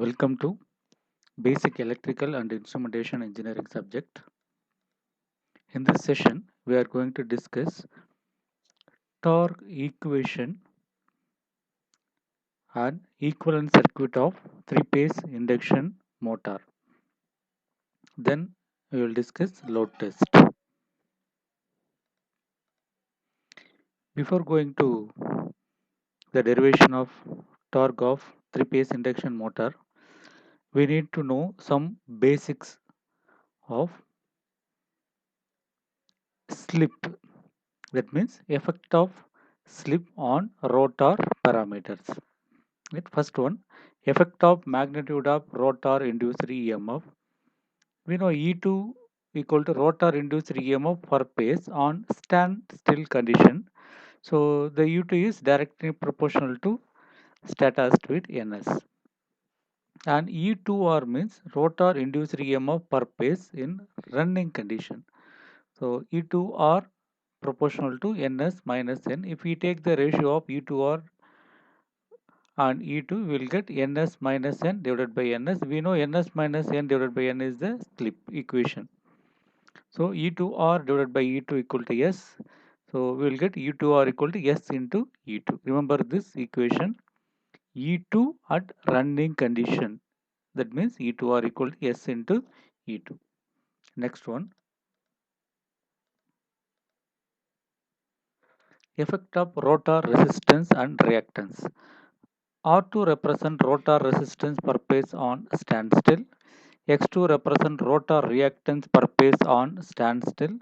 Welcome to Basic Electrical and Instrumentation Engineering subject. In this session, we are going to discuss torque equation and equivalent circuit of three-phase induction motor. Then we will discuss load test. Before going to the derivation of torque of three-phase induction motor, we need to know some basics of slip. That means effect of slip on rotor parameters. Right? First one, effect of magnitude of rotor induced EMF. We know E2 equal to rotor induced EMF per phase on standstill condition. So the U2 is directly proportional to stator speed NS. And E2R means rotor induced EMF per phase in running condition. So E2R proportional to NS minus N. If we take the ratio of E2R and E2, we will get Ns minus N divided by Ns. We know Ns minus N divided by N is the slip equation. So E2R divided by E2 equal to S. So we will get E2R equal to S into E2. Remember this equation. E2 at running condition. That means E2R equal to S into E2. Next one. Effect of rotor resistance and reactance. R2 represent rotor resistance per phase on standstill. X2 represent rotor reactance per phase on standstill.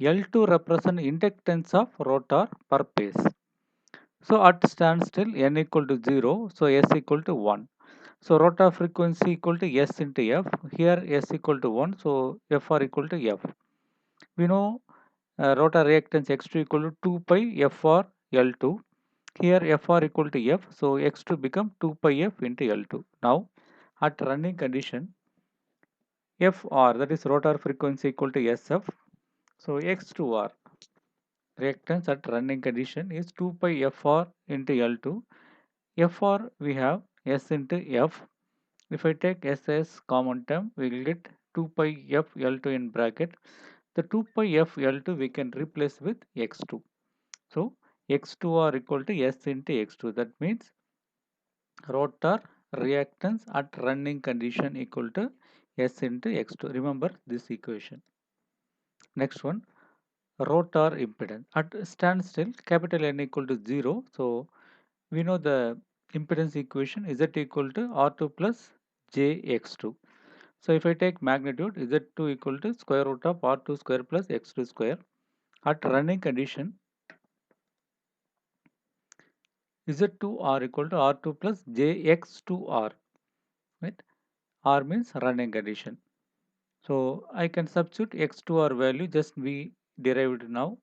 L2 represent inductance of rotor per phase. So at standstill n equal to 0, so S equal to 1. So rotor frequency equal to S into F. Here S equal to 1, so Fr equal to F. We know rotor reactance X2 equal to 2 pi Fr L2. Here Fr equal to F, so X2 become 2 pi F into L2. Now at running condition, Fr, that is rotor frequency equal to SF. So X2R reactance at running condition is 2 pi Fr into L2. Fr we have S into F. If I take S as common term, we will get 2 pi F L2 in bracket. The 2 pi F L2 we can replace with X2. So X2R equal to S into X2. That means rotor reactance at running condition equal to S into X2. Remember this equation. Next one, rotor impedance. At standstill, capital N equal to 0. So we know the impedance equation Z equal to R2 plus JX2. So if I take magnitude, Z2 equal to square root of R2 square plus X2 square. At running condition, Z2R equal to R2 plus JX2R. Right? R means running condition. So I can substitute X2R value, just we derived now.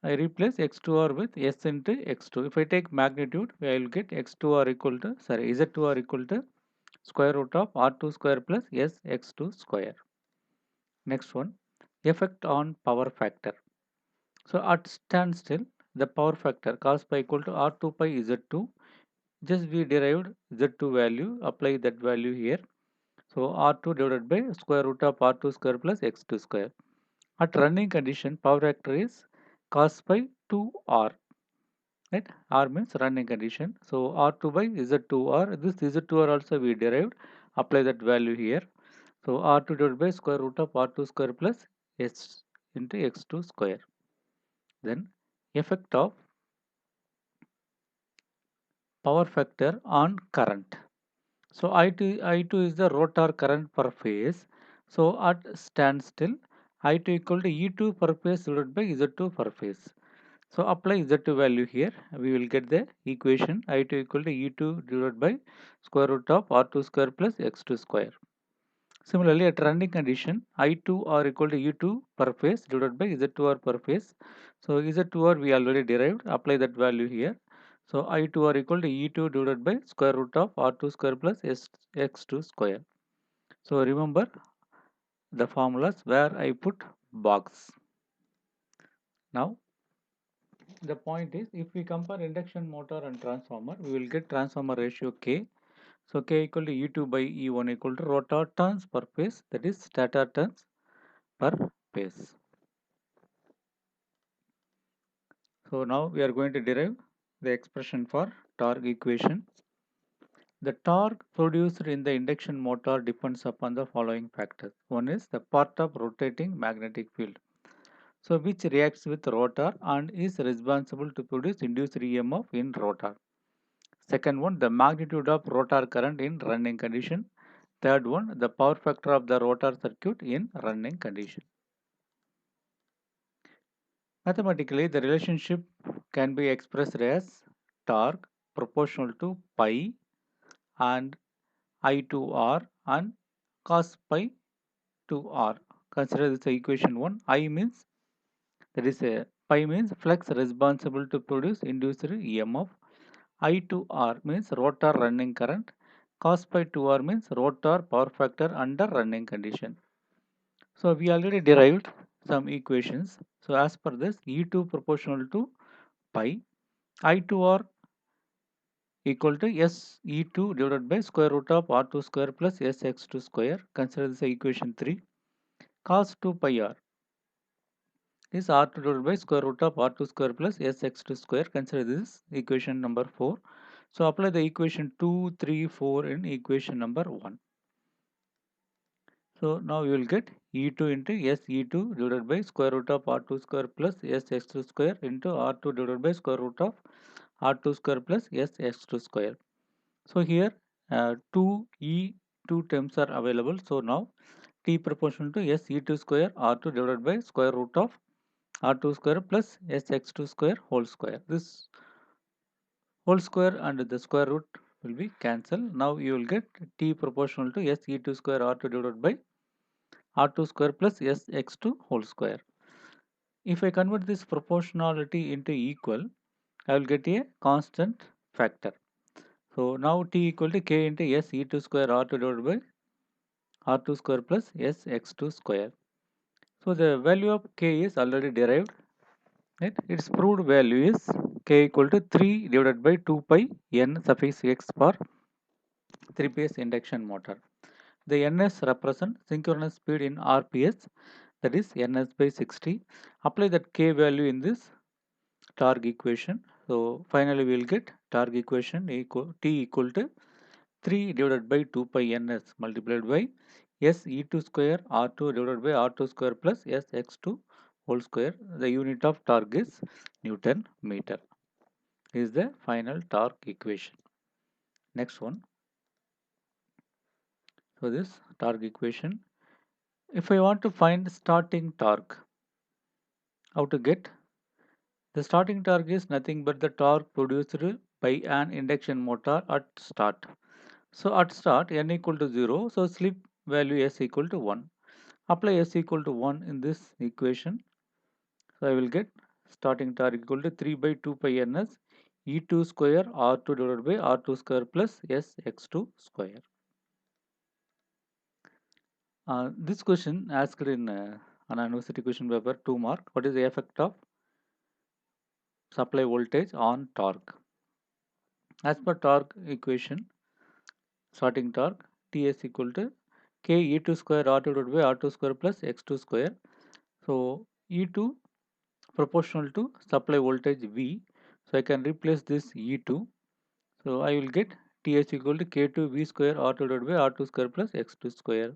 I replace X2R with S into X2. If I take magnitude, I will get X2R equal to, Z2R equal to square root of R2 square plus S X2 square. Next one, effect on power factor. So at standstill, the power factor cos pi equal to R2 pi Z2. Just we derived Z2 value, apply that value here. So R2 divided by square root of R2 square plus X2 square. At running condition, power factor is cos pi 2R. Right? R means running condition. So R2 by Z2R. This Z2R also we derived. Apply that value here. So R2 divided by square root of R2 square plus S into X2 square. Then effect of power factor on current. So I2 is the rotor current per phase. So at standstill, I2 equal to E2 per phase divided by Z2 per phase. So apply Z2 value here. We will get the equation I2 equal to E2 divided by square root of R2 square plus X2 square. Similarly, at running condition, I2R equal to E2 per phase divided by Z2R per phase. So Z2R we already derived. Apply that value here. So I2R equal to E2 divided by square root of R2 square plus X2 square. So remember the formulas where I put box. Now the point is, if we compare induction motor and transformer, we will get transformer ratio K. So K equal to E2 by E1 equal to rotor turns per phase, that is stator turns per phase. So now we are going to derive the expression for torque equation. The torque produced in the induction motor depends upon the following factors. One is the part of rotating magnetic field, so which reacts with rotor and is responsible to produce induced EMF in rotor. Second one, the magnitude of rotor current in running condition. Third one, the power factor of the rotor circuit in running condition. Mathematically, the relationship can be expressed as torque proportional to pi and I to R and cos pi to R. Consider this equation 1. I means, that is a pi means flux responsible to produce induced EMF. I to R means rotor running current. Cos pi to R means rotor power factor under running condition. So we already derived some equations. So as per this, E2 proportional to pi, I to R equal to SE2 divided by square root of R2 square plus SX2 square. Consider this equation 3. Cos 2 pi R is R2 divided by square root of R2 square plus SX2 square. Consider this equation number 4. So apply the equation 2, 3, 4 in equation number 1. So now you will get E2 into SE2 divided by square root of R2 square plus SX2 square into R2 divided by square root of R2 square plus SX2 square. So here two E2 terms are available. So now T proportional to SE2 square R2 divided by square root of R2 square plus SX2 square whole square. This whole square and the square root will be cancelled. Now you will get T proportional to SE2 square R2 divided by R2 square plus SX2 whole square. If I convert this proportionality into equal, I will get a constant factor. So now T equal to K into SE2 square R2 divided by R2 square plus SX2 square. So the value of K is already derived. Right? Its proved value is K equal to 3 divided by 2 pi N suffix X for 3-phase induction motor. The Ns represent synchronous speed in RPS, that is Ns by 60. Apply that K value in this torque equation. So finally we will get torque equation equal T equal to 3 divided by 2 pi Ns multiplied by SE2 square R2 divided by R2 square plus SX2 whole square. The unit of torque is Newton meter. Is the final torque equation. Next one. So this torque equation. If I want to find starting torque, how to get? The starting torque is nothing but the torque produced by an induction motor at start. So at start n equal to 0, so slip value s equal to 1. Apply s equal to 1 in this equation. So I will get starting torque equal to 3 by 2 pi ns E2 square R2 divided by R2 square plus SX2 square. This question asked in an university question paper 2 mark. What is the effect of supply voltage on torque? As per torque equation, starting torque Ts equal to K E2 square R2 divided by R2 square plus X2 square. So E2 proportional to supply voltage V. So I can replace this E2. So I will get Ts equal to K2 V square R2 divided by R2 square plus X2 square.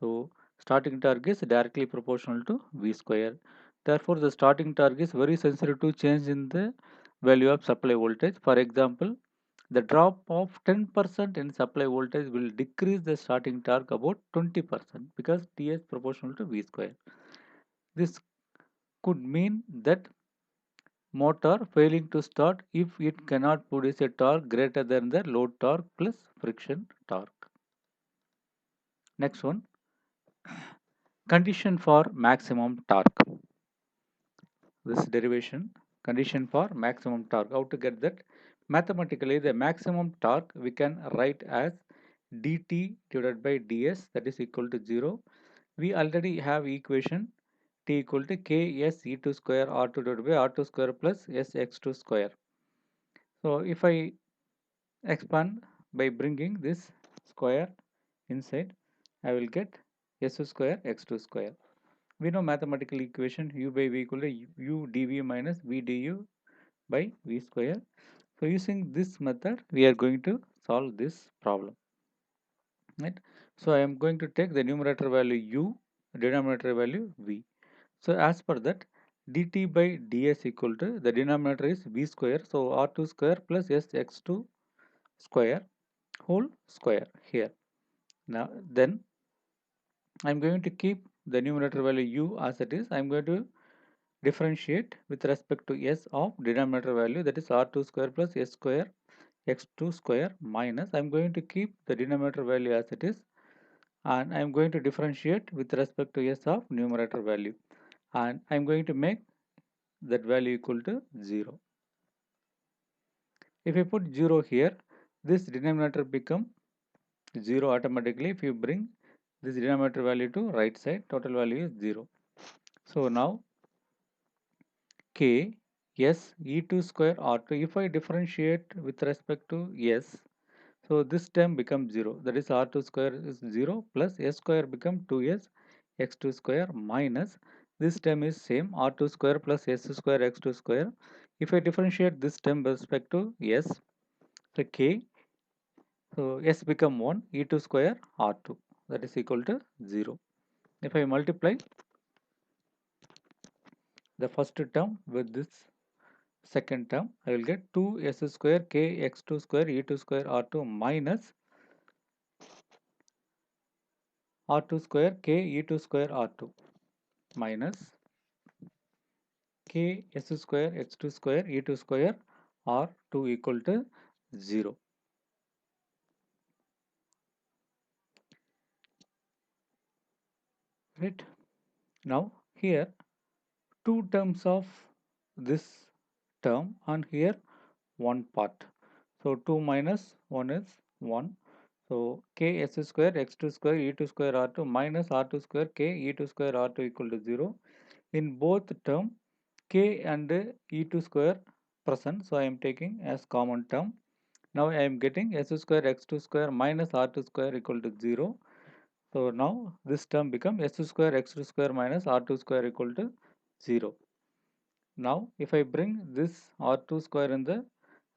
So starting torque is directly proportional to V square. Therefore, the starting torque is very sensitive to change in the value of supply voltage. For example, the drop of 10% in supply voltage will decrease the starting torque about 20% because T is proportional to V square. This could mean that motor failing to start if it cannot produce a torque greater than the load torque plus friction torque. Next one, condition for maximum torque. This derivation, condition for maximum torque. How to get that? Mathematically, the maximum torque we can write as dt divided by ds, that is equal to 0. We already have equation t equal to ks e2 square r2 divided by r2 square plus sx2 square. So if I expand by bringing this square inside, I will get s square x2 square. We know mathematical equation u by v equal to u dv minus v du by v square. So using this method, we are going to solve this problem. Right? So I am going to take the numerator value u, denominator value v. So as per that, dt by ds equal to, the denominator is v square, so r2 square plus sx2 square whole square here. Now then I am going to keep the numerator value u as it is. I am going to differentiate with respect to s of denominator value, that is r2 square plus s square x2 square minus, I am going to keep the denominator value as it is, and I am going to differentiate with respect to s of numerator value, and I am going to make that value equal to 0. If I put 0 here, this denominator become 0 automatically. If you bring this denominator value to right side, total value is 0. So now k s e2 square r2, if I differentiate with respect to s, so this term becomes 0, that is r2 square is 0 plus s square become 2s x2 square minus this term is same r2 square plus s square x2 square. If I differentiate this term with respect to s, so k, so s become 1 e2 square r2, that is equal to 0. If I multiply the first term with this second term, I will get 2s square k x2 square e2 square r2 minus r2 square k e2 square r2 minus k s square x2 square e2 square r2 equal to 0. Right? Now here two terms of this term and here one part. So 2 minus 1 is 1. So k s square x2 square e2 square r2 minus r2 square k e2 square r2 equal to 0. In both term k and e2 square present, so I am taking as common term. Now I am getting s square x2 square minus r2 square equal to 0. So now this term becomes s square x2 square minus r2 square equal to 0. Now if I bring this r2 square in the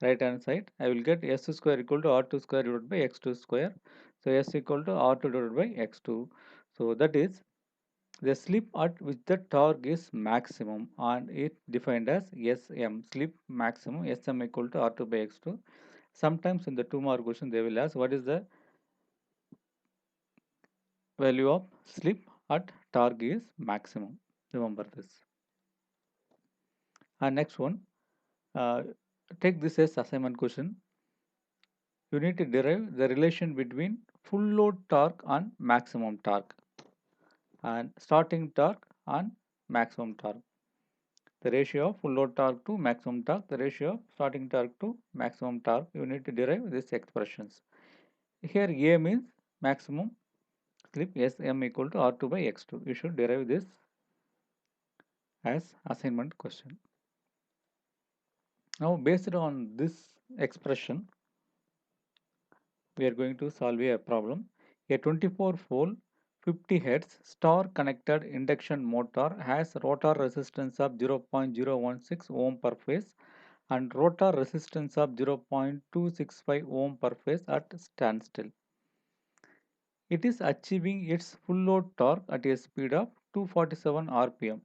right hand side, I will get s square equal to r2 square divided by x2 square. So s equal to r2 divided by x2. So that is the slip at which the torque is maximum, and it defined as Sm, slip maximum, Sm equal to R2 by X2. Sometimes in the 2 mark question they will ask what is the value of slip at torque is maximum. Remember this. And next one, uh, take this as assignment question. You need to derive the relation between full load torque and maximum torque, and starting torque and maximum torque. The ratio of full load torque to maximum torque, the ratio of starting torque to maximum torque, you need to derive these expressions. Here A means maximum slip, Sm equal to R2 by X2. You should derive this as assignment question. Now based on this expression, we are going to solve a problem. A 24-volt 50 Hz star connected induction motor has rotor resistance of 0.016 ohm per phase and rotor resistance of 0.265 ohm per phase at standstill. It is achieving its full load torque at a speed of 247 rpm.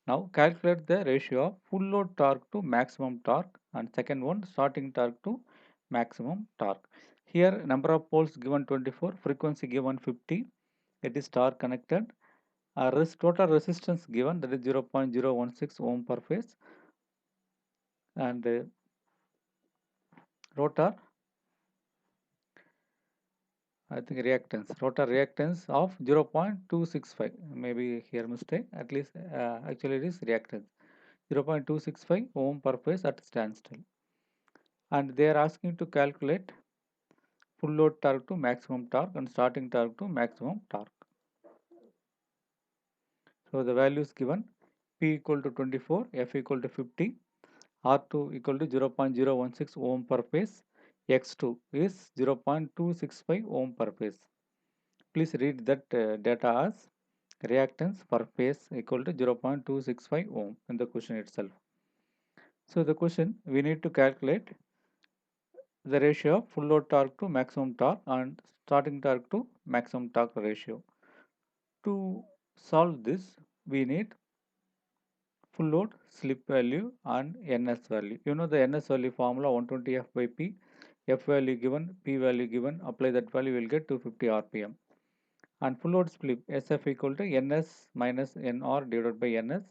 Now calculate the ratio of full load torque to maximum torque, and second one starting torque to maximum torque. Here number of poles given 24, frequency given 50, it is star connected. Total resistance given, that is 0.016 ohm per phase, and rotor, I think reactance, rotor reactance of 0.265, maybe here mistake, at least actually it is reactance 0.265 ohm per phase at standstill. And they are asking to calculate full load torque to maximum torque and starting torque to maximum torque. So the values given, P equal to 24, F equal to 50, R2 equal to 0.016 ohm per phase, X2 is 0.265 ohm per phase. Please read that data as reactance per phase equal to 0.265 ohm in the question itself. So the question, we need to calculate the ratio of full load torque to maximum torque and starting torque to maximum torque ratio. To solve this, we need full load slip value and NS value. You know the NS value formula 120 F by P. F value given, P value given, apply that value, you will get 250 RPM. And full load slip SF equal to NS minus NR divided by NS.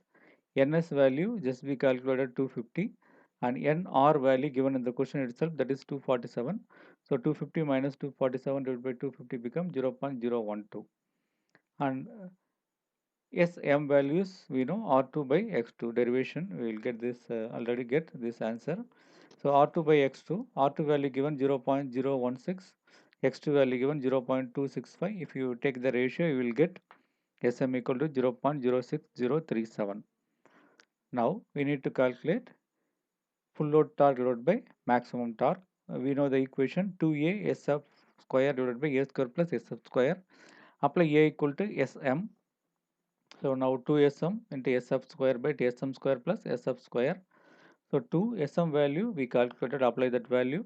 NS value just be calculated 250 and NR value given in the question itself, that is 247. So 250 minus 247 divided by 250 become 0.012. And SM values we know R2 by X2 derivation, we will get this already get this answer. So R2 by R2 value given 0.016, X2 value given 0.265. If you take the ratio, you will get SM equal to 0.06037. Now we need to calculate full load torque divided by maximum torque. We know the equation 2A SF square divided by A square plus SF square. Apply A equal to SM. So now 2SM into SF square by SM square plus SF square. So 2 SM value we calculated, apply that value,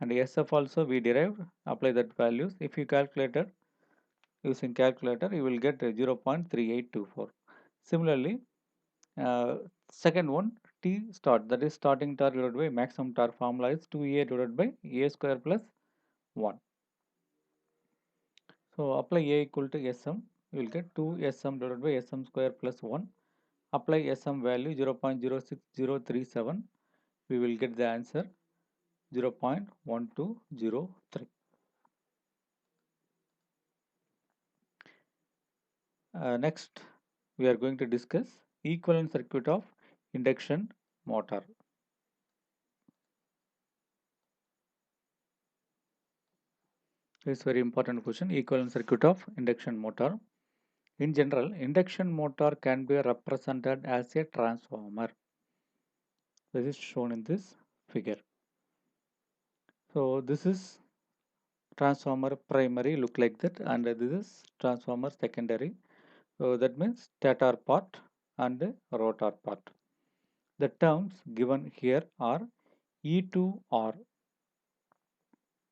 and SF also we derived, apply that values. If you calculated using calculator, you will get 0.3824. Similarly, second one, T start, that is starting torque divided by maximum torque formula is 2A divided by A square plus 1. So apply A equal to SM, you will get 2 SM divided by SM square plus 1. Apply SM value 0.06037. We will get the answer 0.1203. Next, we are going to discuss equivalent circuit of induction motor. This is very important question, equivalent circuit of induction motor. In general, induction motor can be represented as a transformer. This is shown in this figure. So this is transformer primary, look like that, and this is transformer secondary. So that means stator part and rotor part. The terms given here are E2R.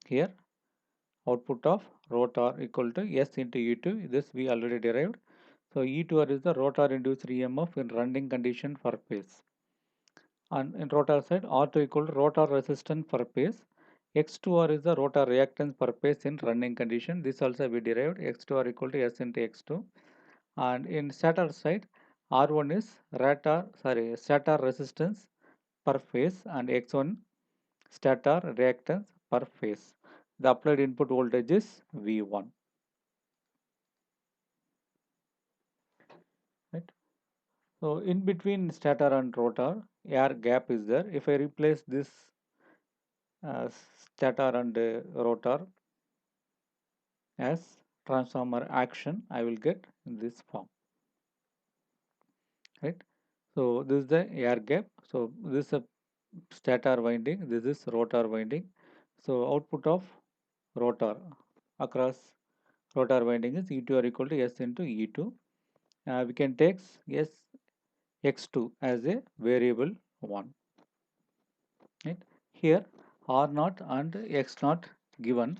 Here output of rotor equal to S into E2. This we already derived. So E2R is the rotor induced EMF in running condition for phase. And in rotor side, R2 equal to rotor resistance per phase. X2R is the rotor reactance per phase in running condition. This also we derived, X2R equal to S into X2. And in stator side, R1 is stator resistance per phase and X1 stator reactance per phase. The applied input voltage is V1. Right? So in between stator and rotor, air gap is there. If I replace this stator and rotor as transformer action, I will get in this form. Right? So this is the air gap. So this is a stator winding, this is rotor winding. So output of rotor across rotor winding is E2 are equal to S into E2. We can take S X2 as a variable one. Right? Here R0 and X0 given.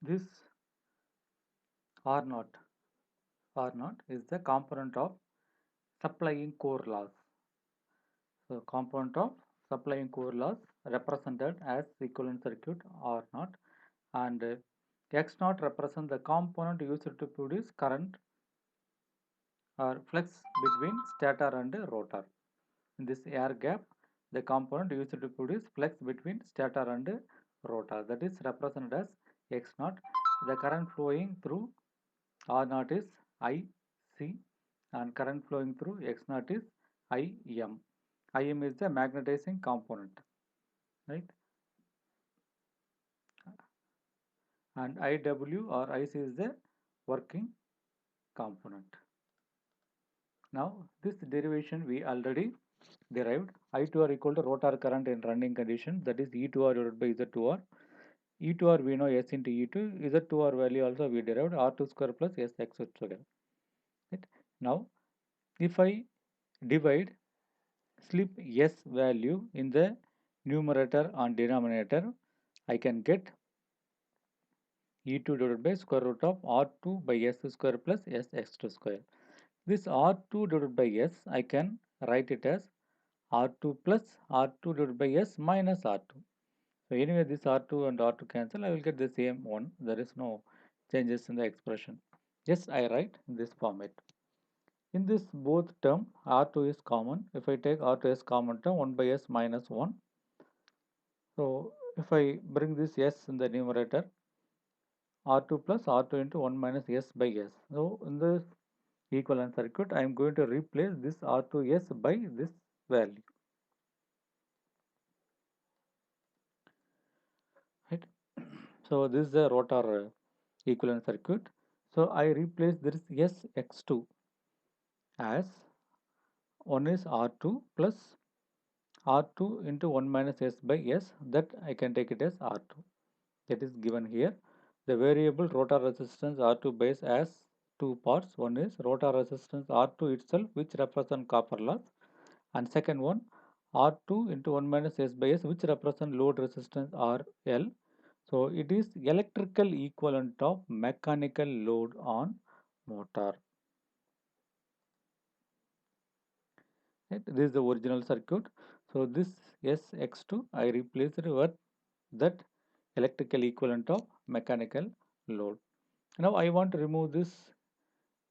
This R0 is the component of supplying core loss. So component of supplying core loss represented as equivalent circuit R0, and X0 represent the component used to produce current or flux between stator and rotor. In this air gap, the component used to produce flux between stator and rotor, that is represented as X0. The current flowing through R0 is IC and current flowing through X0 is IM. IM is the magnetizing component, right? and IW or IC is the working component. Now this derivation we already derived. I2R equal to rotor current in running condition, that is E2R divided by Z2R. E2R we know S into E2, Z2R value also we derived R2 square plus SX square. Right? Now if I divide slip S value in the numerator and denominator, I can get E2 divided by square root of R2 by S square plus SX2 square. This R2 divided by S, I can write it as R2 plus R2 divided by S minus R2. So anyway, this R2 and R2 cancel, I will get the same one. There is no changes in the expression. Just I write in this format. In this both term, R2 is common. If I take R2 as common term, 1 by S minus 1. So if I bring this S in the numerator, R2 plus R2 into 1 minus S by S. So in this equivalent circuit, I am going to replace this R2S by this value. Right? So this is the rotor equivalent circuit. So I replace this SX2 as 1 is R2 plus R2 into 1 minus S by S, that I can take it as R2. That is given here. The variable rotor resistance R2 base as two parts. One is rotor resistance R2 itself, which represent copper loss, and second one R2 into 1 minus S by S, which represent load resistance RL. So it is electrical equivalent of mechanical load on motor. Right? This is the original circuit. So this SX2 I replaced with that electrical equivalent of mechanical load. Now I want to remove this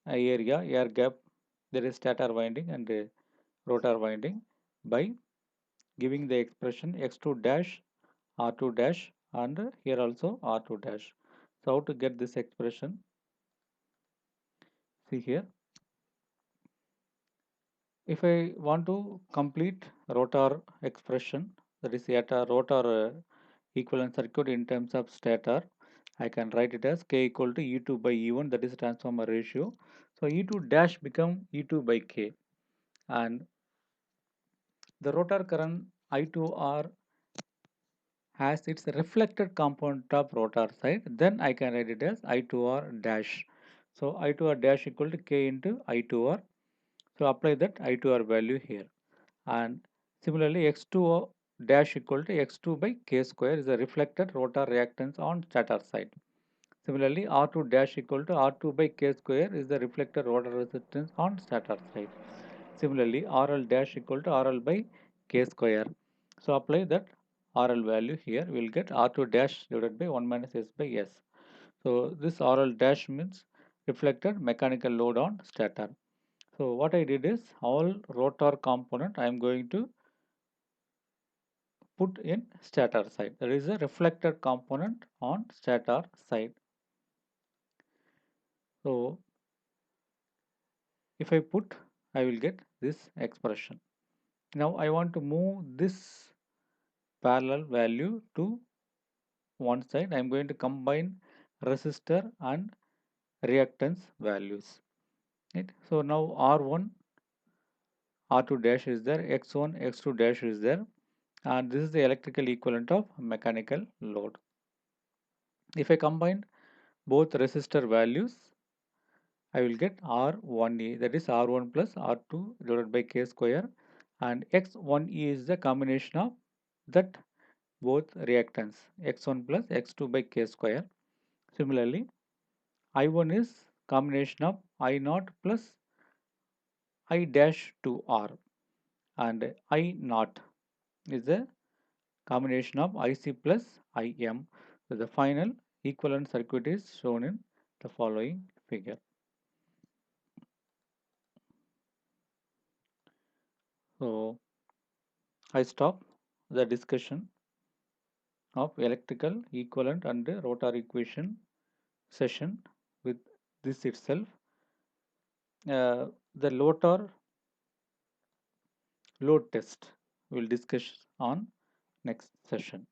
area, air gap. There is stator winding and rotor winding by giving the expression x2 dash r2 dash and here also r2 dash. So how to get this expression? See here, if I want to complete rotor expression, that is at a rotor equivalent circuit in terms of stator, I can write it as K equal to E2 by E1, that is transformer ratio. So E2 dash become E2 by K, and the rotor current I2R has its reflected component of rotor side, then I can write it as I2R dash. So I2R dash equal to K into I2R. So apply that I2R value here. And similarly X2 dash equal to X2 by K square is the reflected rotor reactance on stator side. Similarly R2 dash equal to R2 by K square is the reflected rotor resistance on stator side. Similarly RL dash equal to RL by K square. So apply that RL value here, we will get R2 dash divided by 1 minus S by S. So this RL dash means reflected mechanical load on stator. So what I did is all rotor component I am going to put in stator side. There is a reflected component on stator side. So if I put, I will get this expression. Now I want to move this parallel value to one side. I am going to combine resistor and reactance values. Right? So now R1, R2 dash is there, X1, X2 dash is there, and this is the electrical equivalent of mechanical load. If I combine both resistor values, I will get R1E, that is R1 plus R2 divided by K square, and X1E is the combination of that both reactance, X1 plus X2 by K square. Similarly, I1 is combination of I0 plus I dash to R, and I0 is the combination of IC plus IM. So the final equivalent circuit is shown in the following figure. So I stop the discussion of electrical equivalent and rotor equation session with this itself. The rotor load test we will discuss on next session.